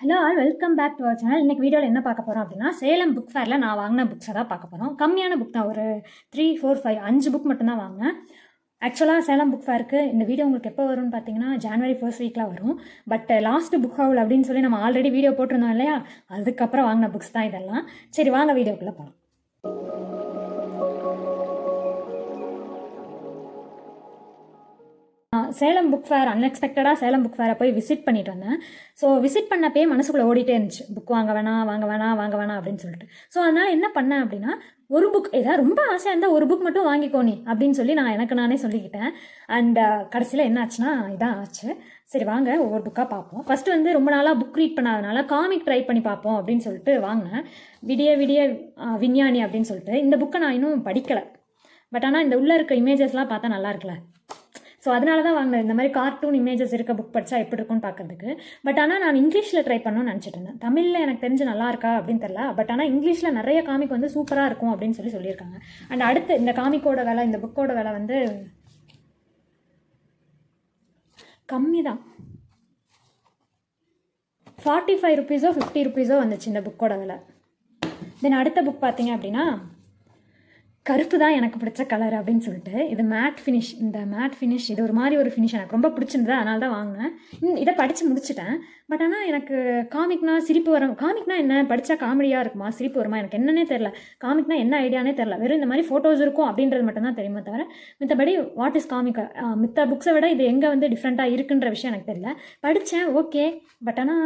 Hello all, welcome back to our channel. இன்றைக்கி வீடியோவில் என்ன பார்க்க போகிறோம் அப்படின்னா, சேலம் புக் ஃபேரில் நான் வாங்கின புக்ஸை தான் பார்க்க போகிறோம். கம்மியான புக் தான், ஒரு 3, 4, 5, 5 புக் மட்டும்தான் வாங்கினேன். ஆக்சுவலாக சேலம் புக் ஃபேருக்கு இந்த வீடியோ உங்களுக்கு எப்போ வரும்னு பார்த்தீங்கன்னா ஜனவரி 1st வீக்கில் வரும். பட் லாஸ்ட் புக் ஹவுல் அப்படின்னு சொல்லி நம்ம ஆல்ரெடி வீடியோ போட்டிருந்தோம் இல்லையா, அதுக்கப்புறம் வாங்கின புக்ஸ் தான் இதெல்லாம். சரி வாங்க வீடியோக்குள்ளே போகலாம். சேலம் புக் ஃபேர் அன்எக்ஸ்பெக்டடாக சேலம் புக் ஃபேரை போய் விசிட் பண்ணிட்டு வந்தேன். ஸோ விசிட் பண்ணப்பே மனசுக்குள்ளே ஓடிட்டே இருந்துச்சு, புக் வாங்க வேணாம் அப்படின்னு சொல்லிட்டு. ஸோ அதனால் என்ன பண்ணேன் அப்படின்னா, ஒரு புக் ஏதாவது ரொம்ப ஆசையாக இருந்தால் ஒரு புக் மட்டும் வாங்கிக்கோ நீ அப்படின்னு சொல்லி எனக்கு நானே சொல்லிக்கிட்டேன். அண்ட் கடைசியில் என்ன ஆச்சுன்னா இதான் ஆச்சு. சரி வாங்க ஒவ்வொரு புக்காக பார்ப்போம். ஃபஸ்ட்டு வந்து ரொம்ப நாளாக புக் ரீட் பண்ணாதனால காமிக் ட்ரை பண்ணி பார்ப்போம் அப்படின்னு சொல்லிட்டு வாங்கினேன். விடிய விடிய விஞ்ஞானி அப்படின்னு சொல்லிட்டு. இந்த புக்கை நான் இன்னும் படிக்கலை. பட் ஆனால் இந்த உள்ளே இருக்க இமேஜஸ்லாம் பார்த்தா நல்லா இருக்குல்ல. ஸோ அதனால தான் வாங்கினேன். இந்த மாதிரி கார்ட்டூன் இமேஜஸ் இருக்க புக் படித்தா எப்படி இருக்கும்னு பார்க்கறதுக்கு. பட் ஆனால் நான் இங்கிலீஷில் ட்ரை பண்ணணும்னு நினச்சிட்டு இருந்தேன். தமிழில் எனக்கு தெரிஞ்சு நல்லா இருக்கா அப்படின்னு தெரியல. பட் ஆனால் இங்கிலீஷில் நிறைய காமிக் வந்து சூப்பராக இருக்கும் அப்படின்னு சொல்லியிருக்காங்க. அண்ட் அடுத்து இந்த காமிக்கோட விலை, இந்த புக்கோட விலை வந்து கம்மி தான். 45 ருபீஸோ 50 ருபீஸோ வந்துச்சு இந்த புக்கோட விலை. தென் அடுத்த புக் பார்த்தீங்க அப்படின்னா, கருப்பு தான் எனக்கு பிடிச்ச கலர் அப்படின்னு சொல்லிட்டு, இது மேட் ஃபினிஷ். இந்த மேட் ஃபினிஷ் இது ஒரு மாதிரி ஒரு ஃபினிஷ் எனக்கு ரொம்ப பிடிச்சிருந்தது, அதனால தான் வாங்கினேன். இதை படித்து முடிச்சிட்டேன். பட் ஆனால் எனக்கு காமிக்னா சிரிப்பு வரும். காமிக்னா என்ன, படித்தா காமெடியாக இருக்குமா, சிரிப்பு வருமா, எனக்கு என்னன்னே தெரில. காமிக்னா என்ன ஐடியானே தெரில. வெறும் இந்த மாதிரி ஃபோட்டோஸ் இருக்கும் அப்படின்றது மட்டும்தான் தெரியுமே தவிர, மித்தபடி வாட் இஸ் காமிக், மித்த புக்ஸை விட இது எங்கே வந்து டிஃப்ரெண்ட்டாக இருக்குன்ற விஷயம் எனக்கு தெரியல. படித்தேன் ஓகே. பட் ஆனால்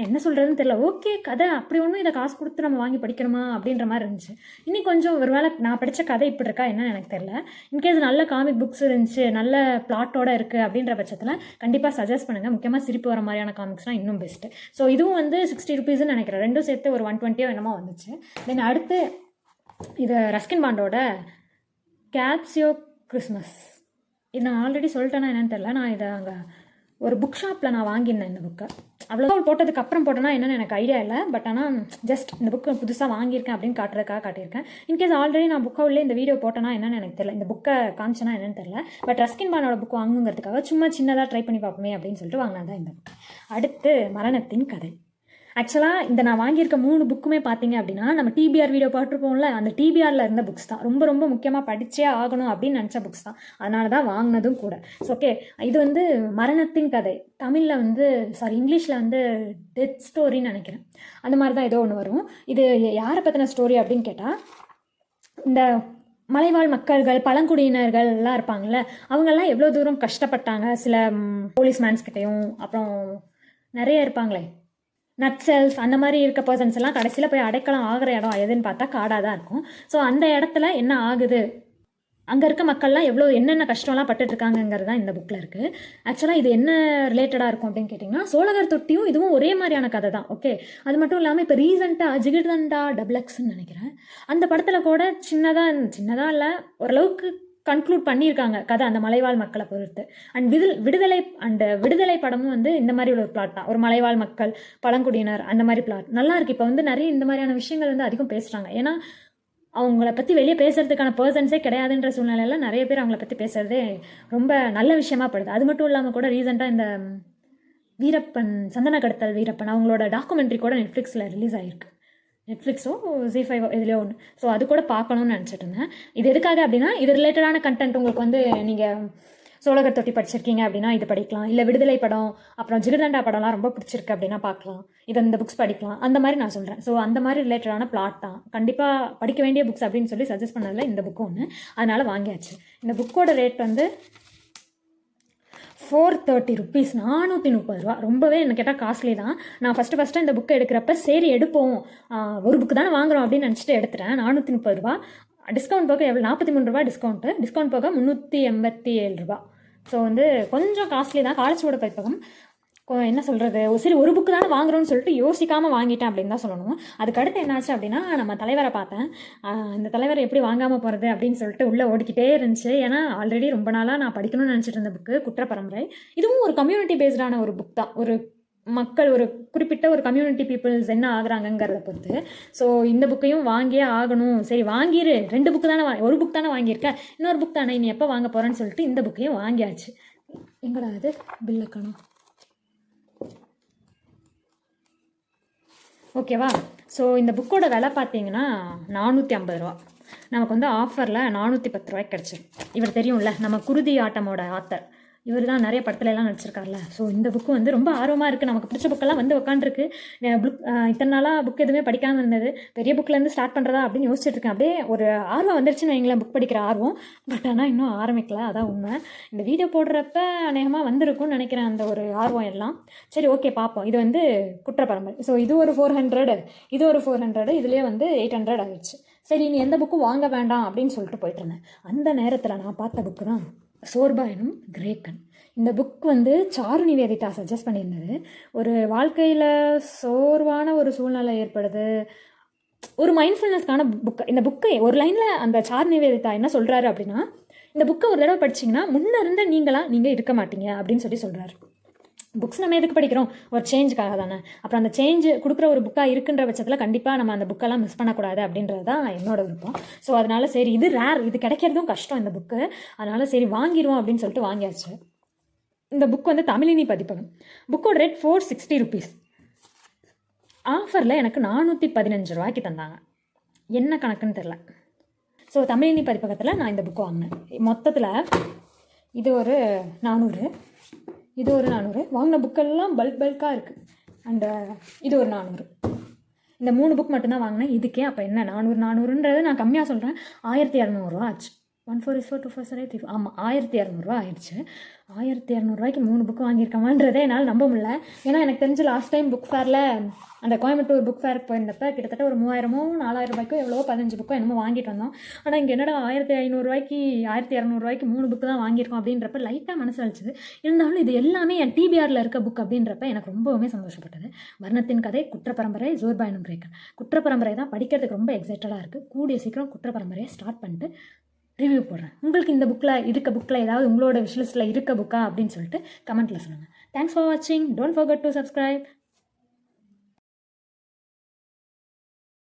என்ன சொல்கிறதுன்னு தெரியல. ஓகே கதை அப்படி ஒன்றும் இதை காசு கொடுத்து நம்ம வாங்கி படிக்கணுமா அப்படின்ற மாதிரி இருந்துச்சு. இன்னும் கொஞ்சம் ஒரு வேளை நான் படித்த கதை இப்படி இருக்கா என்னன்னு எனக்கு தெரியல. இன்கேஸ் நல்ல காமிக் புக்ஸ் இருந்துச்சு, நல்ல பிளாட்டோட இருக்குது அப்படின்ற பட்சத்தில் கண்டிப்பாக சஜஸ்ட் பண்ணுங்கள். முக்கியமாக சிரிப்பு வர மாதிரியான காமிக்ஸ்லாம் இன்னும் பெஸ்ட்டு. ஸோ இதுவும் வந்து 60 ருபீஸ்ன்னு நினைக்கிறேன். ரெண்டும் சேர்த்து ஒரு 120 என்னமோ வந்துச்சு. தென் அடுத்து இது ரஸ்கின் பாண்டோட கேப்சியோ கிறிஸ்மஸ். இது நான் ஆல்ரெடி சொல்லிட்டேன்னா என்னன்னு தெரியல. நான் இதை அங்கே ஒரு புக் ஷாப்பில் நான் வாங்கியிருந்தேன் இந்த புக்கை. அவ்வளோ போட்டதுக்கு அப்புறம் போட்டேன்னா என்னென்னு எனக்கு ஐடியா இல்லை. பட் ஆனால் ஜஸ்ட் இந்த புக்கு புதுசாக வாங்கியிருக்கேன் அப்படின்னு காட்டுறதுக்காக காட்டியிருக்கேன். இன்கேஸ் ஆல்ரெடி நான் புக் ஹவுல்லே இந்த வீடியோ போட்டேன்னா என்னென்னு எனக்கு தெரியல, இந்த புக்கை காமிச்சேன்னா என்னென்னு தெரியல. பட் ரஸ்கின் பானோட புக் வாங்குங்கிறதுக்காக சும்மா சின்னதாக ட்ரை பண்ணி பார்ப்போமே அப்படின்னு சொல்லிட்டு வாங்கினா தான் இந்த புக். அடுத்து மரணத்தின் கதை. ஆக்சுவலாக இந்த நான் வாங்கியிருக்க 3 புக்குமே பார்த்தீங்க அப்படின்னா, நம்ம டிபிஆர் வீடியோ போட்டிருப்போம்ல, அந்த டிபிஆரில் இருந்த புக்ஸ் தான். ரொம்ப ரொம்ப முக்கியமாக படித்தே ஆகணும் அப்படின்னு நினச்ச புக்ஸ் தான். அதனால தான் வாங்கினதும் கூட. ஸோ ஓகே, இது வந்து மரணத்தின் கதை. தமிழில் வந்து இங்கிலீஷில் வந்து டெத் ஸ்டோரின்னு நினைக்கிறேன். அந்த மாதிரி தான் ஏதோ ஒன்று வரும். இது யாரை பற்றின ஸ்டோரி அப்படின்னு கேட்டால், இந்த மலைவாழ் மக்கள்கள், பழங்குடியினர்கள் எல்லாம் இருப்பாங்கள்ல, அவங்கெல்லாம் எவ்வளோ தூரம் கஷ்டப்பட்டாங்க. சில போலீஸ்மேன்ஸ்கிட்டையும் அப்புறம் நிறைய இருப்பாங்களே நட்சல்ஸ், அந்த மாதிரி இருக்க பர்சன்ஸ் எல்லாம் கடைசியில் போய் அடைக்கலம் ஆகிற இடம் எதுன்னு பார்த்தா காடாக தான் இருக்கும். ஸோ அந்த இடத்துல என்ன ஆகுது, அங்கே இருக்க மக்கள்லாம் என்னென்ன கஷ்டம்லாம் பட்டுட்ருக்காங்கிறது தான் இந்த புக்கில் இருக்குது. ஆக்சுவலாக இது என்ன ரிலேட்டடாக இருக்கும் அப்படின்னு கேட்டிங்கன்னா, சோழகர் தொட்டியும் இதுவும் ஒரே மாதிரியான கதை தான். ஓகே, அது மட்டும் இல்லாமல் இப்போ ரீசெண்டாக ஜிகிர்தண்டா டபுள்எக்ஸ்ன்னு நினைக்கிறேன், அந்த படத்தில் கூட சின்னதாக இல்லை ஓரளவுக்கு கன்க்ளூட் பண்ணியிருக்காங்க கதை அந்த மலைவாழ் மக்களை பொறுத்து. அண்ட் விடுதலை படமும் வந்து இந்த மாதிரி ஒரு பிளாட் தான். ஒரு மலைவாழ் மக்கள், பழங்குடியினர், அந்த மாதிரி பிளாட் நல்லா இருக்குது. இப்போ வந்து நிறைய இந்த மாதிரியான விஷயங்கள் வந்து அதிகம் பேசுகிறாங்க. ஏன்னா அவங்கள பற்றி வெளியே பேசுறதுக்கான பர்சன்ஸே கிடையாதுன்ற சூழ்நிலையில் நிறைய பேர் அவங்கள பற்றி பேசுகிறதே ரொம்ப நல்ல விஷயமா படுது. அது மட்டும் இல்லாமல் கூட ரீசெண்டாக இந்த வீரப்பன், சந்தன கடத்தல் வீரப்பன், அவங்களோட டாக்குமெண்ட்ரி கூட நெட்ஃப்ளிக்ஸில் ரிலீஸ் ஆகிருக்கு. நெட்ஃப்ளிக்ஸோ ZEE5 இதுலேயோ ஒன்று. ஸோ அது கூட பார்க்கணும்னு நினச்சிட்டு இருந்தேன். இது எதுக்காக அப்படின்னா, இது ரிலேட்டடான கண்டென்ட் உங்களுக்கு வந்து நீங்கள் சோழகர் தொட்டி படிச்சிருக்கீங்க அப்படின்னா இது படிக்கலாம். இல்லை விடுதலை படம், அப்புறம் ஜிகிர்தண்டா படம்லாம் ரொம்ப பிடிச்சிருக்கு அப்படின்னா பார்க்கலாம். இந்த புக்ஸ் படிக்கலாம், அந்த மாதிரி நான் சொல்கிறேன். ஸோ அந்த மாதிரி ரிலேட்டடான பிளாட் தான். கண்டிப்பாக படிக்க வேண்டிய புக்ஸ் அப்படின்னு சொல்லி சஜஸ்ட் பண்ணதில் இந்த புக்கு ஒன்று. அதனால் வாங்கியாச்சு. இந்த புக்கோட ரேட் வந்து 430 ருபீஸ், 430 ரூபா. ரொம்பவே என்ன கேட்டால் காஸ்ட்லி தான். நான் ஃபஸ்ட்டு இந்த புக்கை எடுக்கிறப்ப சரி எடுப்போம், ஒரு புக்கு தானே வாங்குகிறோம் அப்படின்னு நினச்சிட்டு எடுத்துட்டேன். 430 ரூபா. டிஸ்கவுண்ட் போக எவ்வளோ, 43 ரூபா டிஸ்கவுண்ட் போக 387 ரூபா. ஸோ வந்து கொஞ்சம் காஸ்ட்லி தான். காலேஜோட பதிப்பகம் என்ன சொல்கிறது, சரி ஒரு புக்கு தானே வாங்குறோன்னு சொல்லிட்டு யோசிக்காமல் வாங்கிட்டேன் அப்படின்னு தான் சொல்லணும். அதுக்கடுத்து என்னாச்சு அப்படின்னா, நம்ம தலைவரை பார்த்தேன். இந்த தலைவரை எப்படி வாங்காமல் போகிறது அப்படின்னு சொல்லிட்டு உள்ளே ஓடிக்கிட்டே இருந்துச்சு. ஏன்னா ஆல்ரெடி ரொம்ப நாளாக நான் படிக்கணும்னு நினச்சிட்டு இருந்த புக்கு குற்றப்பரம்பரை. இதுவும் ஒரு கம்யூனிட்டி பேஸ்டான ஒரு புக் தான். ஒரு மக்கள், ஒரு குறிப்பிட்ட ஒரு கம்யூனிட்டி பீப்புள்ஸ் என்ன ஆகுறாங்கங்கிறத பொறுத்து. ஸோ இந்த புக்கையும் வாங்கியே ஆகணும். சரி வாங்கிடு, 2 புக்கு தானே ஒரு புக் தானே வாங்கியிருக்கேன், இன்னொரு புக் தானே, நீ எப்போ வாங்க போகிறேன்னு சொல்லிட்டு இந்த புக்கையும் வாங்கியாச்சு. எங்கடா அது பில்லுக்கணும். ஓகேவா? ஸோ இந்த புக்கோட விலை பார்த்தீங்கன்னா 450 ரூபா. நமக்கு வந்து ஆஃபரில் 410 ரூபாய்க்கு கிடச்சிரும். இவர் தெரியும்ல, நம்ம குருதி ஆட்டமோட ஆத்தர். இவர் தான் நிறைய படத்துல எல்லாம் நடிச்சிருக்காருல்ல. ஸோ இந்த புக்கு வந்து ரொம்ப ஆர்வமாக இருக்குது. நமக்கு பிடிச்ச புக்கெல்லாம் வந்து உட்காந்துருக்கு. புக் இத்தனை நாளாக புக் எதுவுமே படிக்காமல் இருந்தது. பெரிய புக்கிலேருந்து ஸ்டார்ட் பண்ணுறதா அப்படின்னு யோசிச்சுட்டு இருக்கேன். அப்படியே ஒரு ஆர்வம் வந்துருச்சுன்னு வைங்களேன், புக் படிக்கிற ஆர்வம். பட் ஆனால் இன்னும் ஆரம்பிக்கல, அதான் உண்மை. இந்த வீடியோ போடுறப்ப அநேகமாக வந்திருக்கும்னு நினைக்கிறேன் அந்த ஒரு ஆர்வம் எல்லாம். சரி, ஓகே, பார்ப்போம். இது வந்து குற்றப்பரம்பரை. ஸோ இது ஒரு 400, இது ஒரு 400, இதுலேயே வந்து 800 ஆகிடுச்சு. சரி, நீ எந்த புக்கும் வாங்க வேண்டாம் அப்படின்னு சொல்லிட்டு போயிட்டு இருந்தேன். அந்த நேரத்தில் நான் பார்த்த புக்கு தான் சோர்பாயனும் கிரேக்கன். இந்த புக் வந்து சாரு நிவேதிதா சஜஸ்ட் பண்ணியிருந்தது. ஒரு வாழ்க்கையில் சோர்வான ஒரு சூழ்நிலை ஏற்படுது, ஒரு மைண்ட்ஃபுல்னஸ்க்கான புக்கு. இந்த புக்கை ஒரு லைனில் அந்த சாரு நிவேதிதா என்ன சொல்கிறாரு அப்படின்னா, இந்த புக்கை ஒரு தடவை படிச்சிங்கன்னா முன்ன இருந்த நீங்கள் இருக்க மாட்டீங்க அப்படின்னு சொல்கிறாரு. புக்ஸ் நம்ம எதுக்கு படிக்கிறோம்? ஒரு சேஞ்சுக்காக தானே. அப்புறம் அந்த சேஞ்ச் கொடுக்குற ஒரு புக்காக இருக்குன்ற பட்சத்தில் கண்டிப்பாக நம்ம அந்த புக்கெல்லாம் மிஸ் பண்ணக்கூடாது அப்படின்றது தான் என்னோட விருப்பம். ஸோ அதனால் சரி, இது ரேர், இது கிடைக்கிறதும் கஷ்டம் இந்த புக்கு. அதனால் சரி வாங்கிடுவோம் அப்படின்னு சொல்லிட்டு வாங்கியாச்சு. இந்த புக் வந்து தமிழினி பதிப்பகம். புக்கோட ரேட் 460 ருபீஸ். ஆஃபரில் எனக்கு 415 ரூபாய்க்கு தந்தாங்க. என்ன கணக்குன்னு தெரில. ஸோ தமிழினி பதிப்பகத்தில் நான் இந்த புக்கு வாங்கினேன். மொத்தத்தில் இது ஒரு 400, இது ஒரு 400. வாங்கின புக்கெல்லாம் பல்காக இருக்குது. அண்ட் இது ஒரு 400. இந்த 3 புக் மட்டும்தான் வாங்கினேன். இதுக்கே அப்போ என்ன 400ன்றது நான் கம்மியாக சொல்கிறேன், 1200 ஆச்சு. 14 ஆமாம், 1200 ஆயிடுச்சு. 1200 3 புக்கு வாங்கியிருக்கமான்றதே என்னால் நம்ப முடியல. ஏன்னா எனக்கு தெரிஞ்சு லாஸ்ட் டைம் புக் ஃபேரில், அந்த கோயம்புத்தூர் புக் ஃபேருக்கு போயிருந்தப்ப கிட்டத்தட்ட ஒரு 3000 4000 எவ்வளோ 15 புக்கோ என்னமோ வாங்கிட்டு வந்தோம். ஆனால் இங்கே என்னடா 1500 1200 3 புக்கு தான் வாங்கியிருக்கோம் அப்படின்றப்ப லைட்டாக மனசு வலிச்சுது. இருந்தாலும் இது எல்லாமே என் டிபிஆரில் இருக்க புக் அப்படின்றப்ப எனக்கு ரொம்பவுமே சந்தோஷப்பட்டது. வர்ணத்தின் கதை, குற்றப்பரம்பரை, சோர்பாயனும் கிரேக்கன். குற்றப்பரம்பரை தான் படிக்கிறதுக்கு ரொம்ப எக்ஸைட்டடாக இருக்குது. கூடிய சீக்கிரம் குற்றப்பரம்பரையை ஸ்டார்ட் பண்ணிட்டு ரிவ்யூ போடுறேன். உங்களுக்கு இந்த புக்கில் ஏதாவது உங்களோட விஷ் லிஸ்ட்டில் இருக்க புக்கா அப்படின்னு சொல்லிட்டு கமெண்ட்டில் சொல்லுங்கள். தேங்க்ஸ் ஃபார் வாட்சிங். Don't forget to subscribe.